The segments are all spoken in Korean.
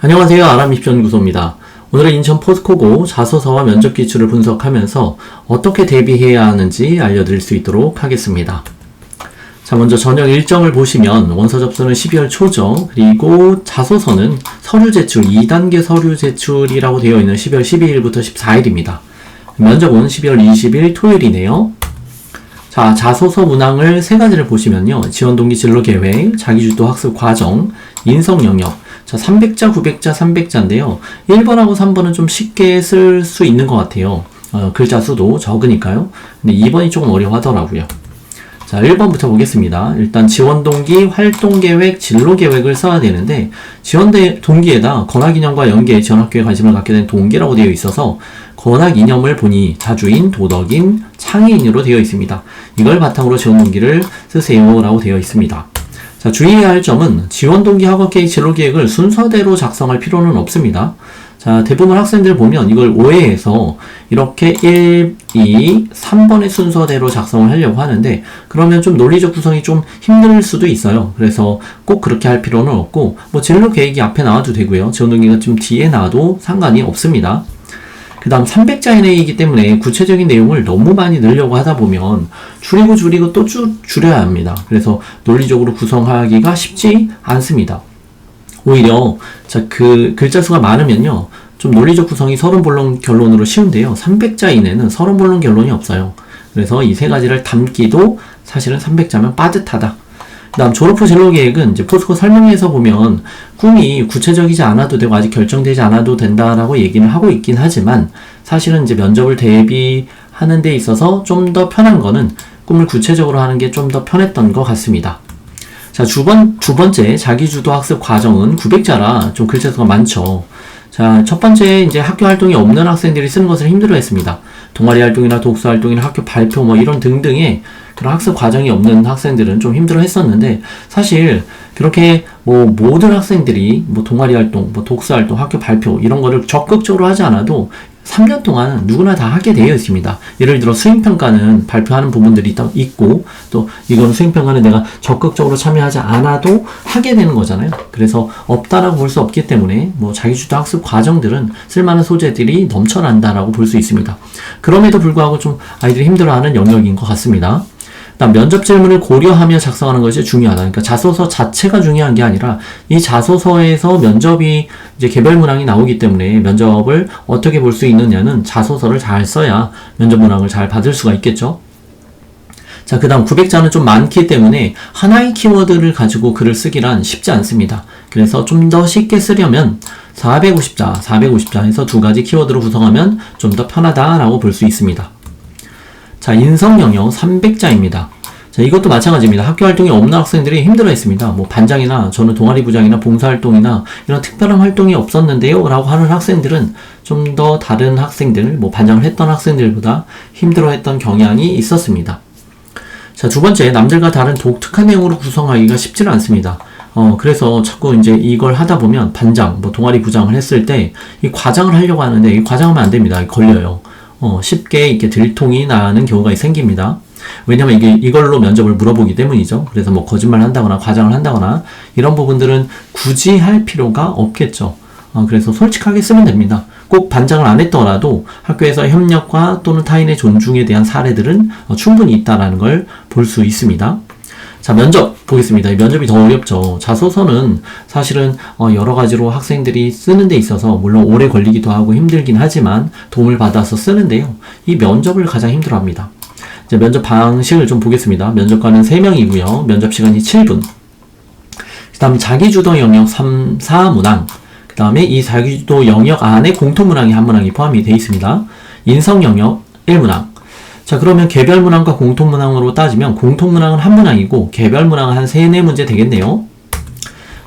안녕하세요. 아람입시연구소입니다. 오늘은 인천 포스코고 자소서와 면접 기출을 분석하면서 어떻게 대비해야 하는지 알려드릴 수 있도록 하겠습니다. 자, 먼저 전형 일정을 보시면 원서 접수는 12월 초죠. 그리고 자소서는 서류 제출, 2단계 서류 제출이라고 되어 있는 12월 12일부터 14일입니다. 면접은 12월 20일 토요일이네요. 자, 자소서 문항을 세 가지를 보시면요. 지원 동기 진로 계획, 자기주도 학습 과정, 인성 영역. 자, 300자, 900자, 300자인데요. 1번하고 3번은 좀 쉽게 쓸 수 있는 것 같아요. 글자 수도 적으니까요. 근데 2번이 조금 어려워하더라고요. 자, 1번부터 보겠습니다. 일단 지원 동기, 활동 계획, 진로 계획을 써야 되는데 지원 동기에다 권학 이념과 연계에 지원학교에 관심을 갖게 된 동기라고 되어 있어서 권학 이념을 보니 자주인, 도덕인, 창의인으로 되어 있습니다. 이걸 바탕으로 지원 동기를 쓰세요 라고 되어 있습니다. 자, 주의해야 할 점은 지원 동기 학업 계획, 진로 계획을 순서대로 작성할 필요는 없습니다. 자, 대부분 학생들 보면 이걸 오해해서 이렇게 1, 2, 3번의 순서대로 작성을 하려고 하는데 그러면 좀 논리적 구성이 좀 힘들 수도 있어요. 그래서 꼭 그렇게 할 필요는 없고 뭐 진로 계획이 앞에 나와도 되고요. 지원 동기가 좀 뒤에 나와도 상관이 없습니다. 그 다음 300자 이내이기 때문에 구체적인 내용을 너무 많이 넣으려고 하다 보면 줄이고 또 줄여야 합니다. 그래서 논리적으로 구성하기가 쉽지 않습니다. 오히려 그 글자 수가 많으면요 좀 논리적 구성이 서론본론 결론으로 쉬운데요 300자 이내는 서론본론 결론이 없어요. 그래서 이 세 가지를 담기도 사실은 300자면 빠듯하다. 그 다음 졸업 후 진로 계획은 이제 포스코 설명에서 보면 꿈이 구체적이지 않아도 되고 아직 결정되지 않아도 된다라고 얘기는 하고 있긴 하지만 사실은 이제 면접을 대비하는 데 있어서 좀 더 편한 거는 꿈을 구체적으로 하는 게 좀 더 편했던 것 같습니다. 자, 두 번째 자기주도 학습 과정은 900자라 좀 글자 수가 많죠. 자, 첫 번째 이제 학교 활동이 없는 학생들이 쓰는 것을 힘들어 했습니다. 동아리 활동이나 독서 활동이나 학교 발표 뭐 이런 등등의 그런 학습 과정이 없는 학생들은 좀 힘들어 했었는데 사실 그렇게 뭐 모든 학생들이 뭐 동아리 활동, 뭐 독서 활동, 학교 발표 이런 거를 적극적으로 하지 않아도 3년 동안 누구나 다 하게 되어 있습니다. 예를 들어 수행평가는 발표하는 부분들이 있고 또 이건 수행평가는 내가 적극적으로 참여하지 않아도 하게 되는 거잖아요. 그래서 없다라고 볼 수 없기 때문에 뭐 자기주도 학습 과정들은 쓸만한 소재들이 넘쳐난다라고 볼 수 있습니다. 그럼에도 불구하고 좀 아이들이 힘들어하는 영역인 것 같습니다. 일단 면접 질문을 고려하며 작성하는 것이 중요하다. 그러니까 자소서 자체가 중요한 게 아니라 이 자소서에서 면접이 이제 개별 문항이 나오기 때문에 면접을 어떻게 볼 수 있느냐는 자소서를 잘 써야 면접 문항을 잘 받을 수가 있겠죠. 자, 그 다음 900자는 좀 많기 때문에 하나의 키워드를 가지고 글을 쓰기란 쉽지 않습니다. 그래서 좀 더 쉽게 쓰려면 450자에서 두 가지 키워드로 구성하면 좀 더 편하다라고 볼 수 있습니다. 자, 인성 영역 300자입니다. 자, 이것도 마찬가지입니다. 학교 활동이 없는 학생들이 힘들어 했습니다. 뭐 반장이나 저는 동아리 부장이나 봉사활동이나 이런 특별한 활동이 없었는데요 라고 하는 학생들은 좀 더 다른 학생들, 뭐 반장을 했던 학생들보다 힘들어 했던 경향이 있었습니다. 자, 두 번째, 남들과 다른 독특한 내용으로 구성하기가 쉽지는 않습니다. 그래서 자꾸 이제 이걸 하다 보면 반장, 뭐 동아리 부장을 했을 때 이 과장을 하려고 하는데 이 과장하면 안 됩니다. 걸려요. 쉽게 이렇게 들통이 나는 경우가 생깁니다. 왜냐면 이걸로 면접을 물어보기 때문이죠. 그래서 뭐 거짓말 한다거나 과장을 한다거나 이런 부분들은 굳이 할 필요가 없겠죠. 그래서 솔직하게 쓰면 됩니다. 꼭 반장을 안 했더라도 학교에서 협력과 또는 타인의 존중에 대한 사례들은 충분히 있다라는 걸 볼 수 있습니다. 자, 면접 보겠습니다. 면접이 더 어렵죠. 자소서는 사실은 여러 가지로 학생들이 쓰는 데 있어서 물론 오래 걸리기도 하고 힘들긴 하지만 도움을 받아서 쓰는데요. 이 면접을 가장 힘들어합니다. 이제 면접 방식을 좀 보겠습니다. 면접관은 3명이고요. 면접 시간이 7분. 그 다음 자기주도 영역 3, 4문항. 그 다음에 이 자기주도 영역 안에 공통문항이 한 문항이 포함이 되어 있습니다. 인성 영역 1문항. 자, 그러면 개별 문항과 공통 문항으로 따지면 공통 문항은 한 문항이고 개별 문항은 한 3, 4문제 되겠네요.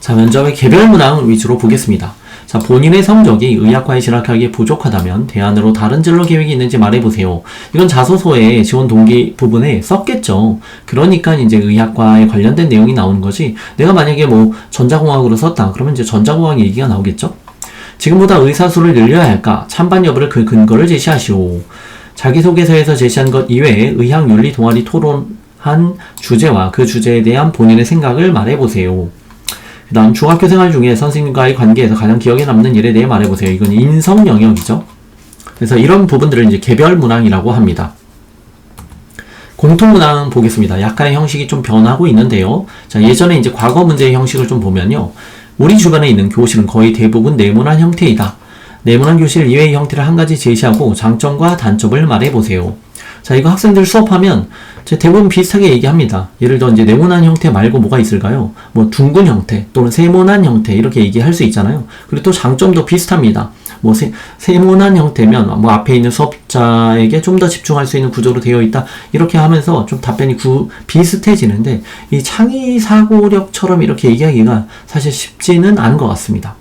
자, 면접의 개별 문항 위주로 보겠습니다. 자, 본인의 성적이 의학과에 진학하기에 부족하다면 대안으로 다른 진로 계획이 있는지 말해보세요. 이건 자소서에 지원 동기 부분에 썼겠죠. 그러니까 이제 의학과에 관련된 내용이 나오는 거지. 내가 만약에 뭐 전자공학으로 썼다. 그러면 이제 전자공학 얘기가 나오겠죠. 지금보다 의사수를 늘려야 할까? 찬반 여부를 그 근거를 제시하시오. 자기소개서에서 제시한 것 이외에 의학윤리 동아리 토론한 주제와 그 주제에 대한 본인의 생각을 말해보세요. 그 다음 중학교 생활 중에 선생님과의 관계에서 가장 기억에 남는 일에 대해 말해보세요. 이건 인성 영역이죠. 그래서 이런 부분들을 이제 개별 문항이라고 합니다. 공통 문항 보겠습니다. 약간의 형식이 좀 변하고 있는데요. 자, 예전에 이제 과거 문제의 형식을 좀 보면요. 우리 주변에 있는 교실은 거의 대부분 네모난 형태이다. 네모난 교실 이외의 형태를 한 가지 제시하고 장점과 단점을 말해보세요. 자, 이거 학생들 수업하면 대부분 비슷하게 얘기합니다. 예를 들어 이제 네모난 형태 말고 뭐가 있을까요? 뭐 둥근 형태 또는 세모난 형태 이렇게 얘기할 수 있잖아요. 그리고 또 장점도 비슷합니다. 뭐 세모난 형태면 뭐 앞에 있는 수업자에게 좀 더 집중할 수 있는 구조로 되어 있다. 이렇게 하면서 좀 답변이 비슷해지는데 이 창의 사고력처럼 이렇게 얘기하기가 사실 쉽지는 않은 것 같습니다.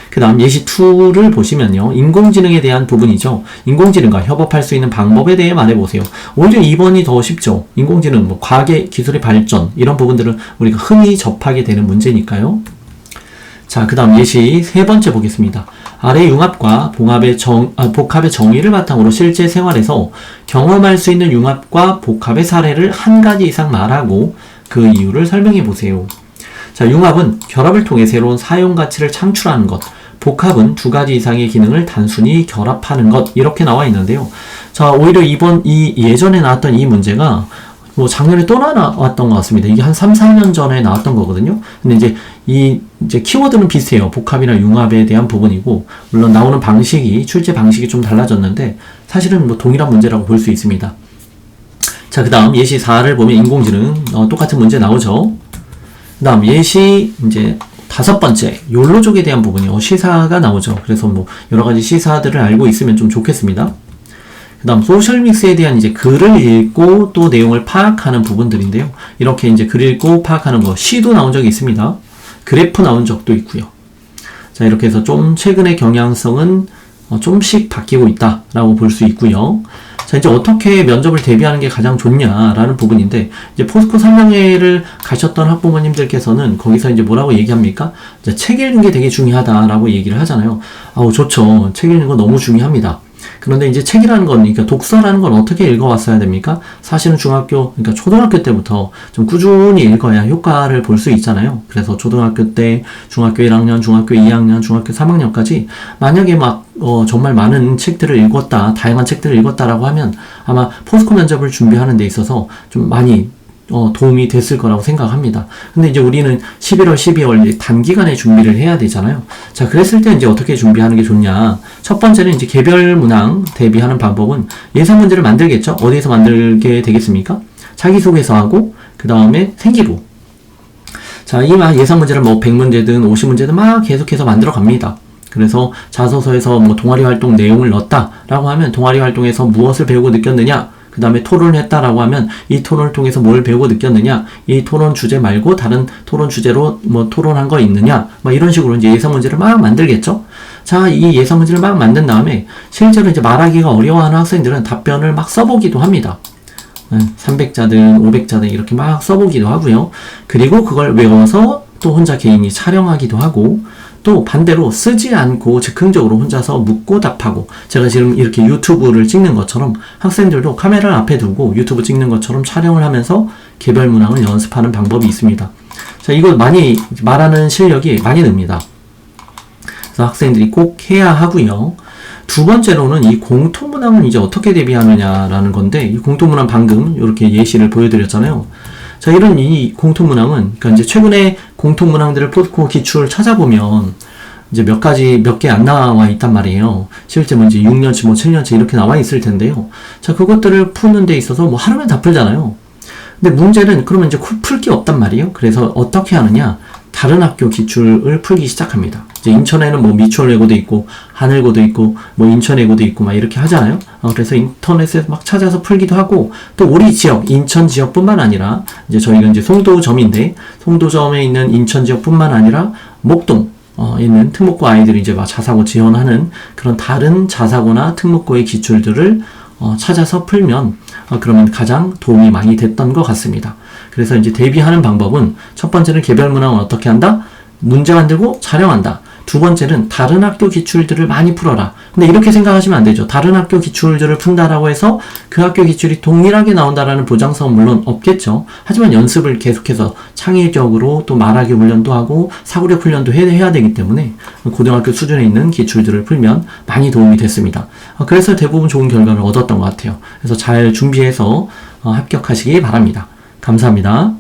그 다음 예시 2를 보시면요. 인공지능에 대한 부분이죠. 인공지능과 협업할 수 있는 방법에 대해 말해보세요. 오히려 2번이 더 쉽죠. 인공지능, 뭐 과학의 기술의 발전 이런 부분들은 우리가 흔히 접하게 되는 문제니까요. 자, 그 다음 예시 3번째 보겠습니다. 아래 융합과 복합의 정의를 바탕으로 실제 생활에서 경험할 수 있는 융합과 복합의 사례를 한 가지 이상 말하고 그 이유를 설명해 보세요. 자, 융합은 결합을 통해 새로운 사용 가치를 창출하는 것, 복합은 두 가지 이상의 기능을 단순히 결합하는 것 이렇게 나와 있는데요. 자, 오히려 예전에 나왔던 이 문제가 뭐 작년에 또 나왔던 것 같습니다. 이게 한 3, 4년 전에 나왔던 거거든요. 근데 이제 키워드는 비슷해요. 복합이나 융합에 대한 부분이고, 물론 나오는 출제 방식이 좀 달라졌는데, 사실은 뭐 동일한 문제라고 볼 수 있습니다. 자, 그 다음 예시 4를 보면 인공지능, 똑같은 문제 나오죠. 그 다음 예시, 이제 5번째, 욜로족에 대한 부분이요. 시사가 나오죠. 그래서 뭐 여러 가지 시사들을 알고 있으면 좀 좋겠습니다. 그 다음 소셜믹스에 대한 이제 글을 읽고 또 내용을 파악하는 부분들인데요. 이렇게 이제 글 읽고 파악하는 거 시도 나온 적이 있습니다. 그래프 나온 적도 있고요. 자, 이렇게 해서 좀 최근의 경향성은 좀씩 바뀌고 있다라고 볼 수 있고요. 자, 이제 어떻게 면접을 대비하는 게 가장 좋냐라는 부분인데, 이제 포스코 3학년을 가셨던 학부모님들께서는 거기서 이제 뭐라고 얘기합니까? 이제 책 읽는 게 되게 중요하다라고 얘기를 하잖아요. 아우, 좋죠. 책 읽는 거 너무 중요합니다. 그런데 이제 책이라는 건, 그러니까 독서라는 건 어떻게 읽어왔어야 됩니까? 사실은 그러니까 초등학교 때부터 좀 꾸준히 읽어야 효과를 볼 수 있잖아요. 그래서 초등학교 때, 중학교 1학년, 중학교 2학년, 중학교 3학년까지 만약에 정말 많은 책들을 읽었다, 다양한 책들을 읽었다라고 하면 아마 포스코 면접을 준비하는 데 있어서 좀 많이 도움이 됐을 거라고 생각합니다. 근데 이제 우리는 11월, 12월 단기간에 준비를 해야 되잖아요. 자, 그랬을 때 이제 어떻게 준비하는 게 좋냐. 첫 번째는 이제 개별 문항 대비하는 방법은 예상 문제를 만들겠죠? 어디에서 만들게 되겠습니까? 자기소개서하고, 그 다음에 생기부. 자, 이 예상 문제를 뭐 100문제든 50문제든 막 계속해서 만들어 갑니다. 그래서 자소서에서 뭐 동아리 활동 내용을 넣었다라고 하면 동아리 활동에서 무엇을 배우고 느꼈느냐? 그 다음에 토론을 했다라고 하면 이 토론을 통해서 뭘 배우고 느꼈느냐, 이 토론 주제 말고 다른 토론 주제로 뭐 토론한 거 있느냐, 뭐 이런 식으로 이제 예상 문제를 막 만들겠죠. 자, 이 예상 문제를 막 만든 다음에 실제로 이제 말하기가 어려워하는 학생들은 답변을 막 써보기도 합니다. 300자든 500자든 이렇게 막 써보기도 하고요. 그리고 그걸 외워서 또 혼자 개인이 촬영하기도 하고, 또 반대로 쓰지 않고 즉흥적으로 혼자서 묻고 답하고, 제가 지금 이렇게 유튜브를 찍는 것처럼 학생들도 카메라를 앞에 두고 유튜브 찍는 것처럼 촬영을 하면서 개별 문항을 연습하는 방법이 있습니다. 자, 이거 말하는 실력이 많이 늡니다. 그래서 학생들이 꼭 해야 하고요. 두 번째로는 이 공통문항은 이제 어떻게 대비하느냐라는 건데, 이 공통문항 방금 이렇게 예시를 보여드렸잖아요. 자, 이런 이 공통문항은, 그러니까 이제 최근에 공통문항들을 포스코 기출 찾아보면 이제 몇 개 안 나와 있단 말이에요. 실제 뭐 이제 6년치, 뭐 7년치 이렇게 나와 있을 텐데요. 자, 그것들을 푸는 데 있어서 뭐 하루면 다 풀잖아요. 근데 문제는 그러면 이제 풀 게 없단 말이에요. 그래서 어떻게 하느냐? 다른 학교 기출을 풀기 시작합니다. 이제 인천에는 뭐 미추홀예고도 있고, 하늘고도 있고, 뭐 인천예고도 있고, 막 이렇게 하잖아요. 그래서 인터넷에서 막 찾아서 풀기도 하고, 또 우리 지역, 인천 지역뿐만 아니라, 이제 저희가 이제 송도점인데, 송도점에 있는 인천 지역뿐만 아니라, 목동, 있는 특목고 아이들이 이제 막 자사고 지원하는 그런 다른 자사고나 특목고의 기출들을 찾아서 풀면, 그러면 가장 도움이 많이 됐던 것 같습니다. 그래서 이제 대비하는 방법은 첫 번째는 개별 문항을 어떻게 한다? 문제 만들고 촬영한다. 두 번째는 다른 학교 기출들을 많이 풀어라. 근데 이렇게 생각하시면 안 되죠. 다른 학교 기출들을 푼다라고 해서 그 학교 기출이 동일하게 나온다라는 보장성은 물론 없겠죠. 하지만 연습을 계속해서 창의적으로 또 말하기 훈련도 하고 사고력 훈련도 해야 되기 때문에 고등학교 수준에 있는 기출들을 풀면 많이 도움이 됐습니다. 그래서 대부분 좋은 결과를 얻었던 것 같아요. 그래서 잘 준비해서 합격하시기 바랍니다. 감사합니다.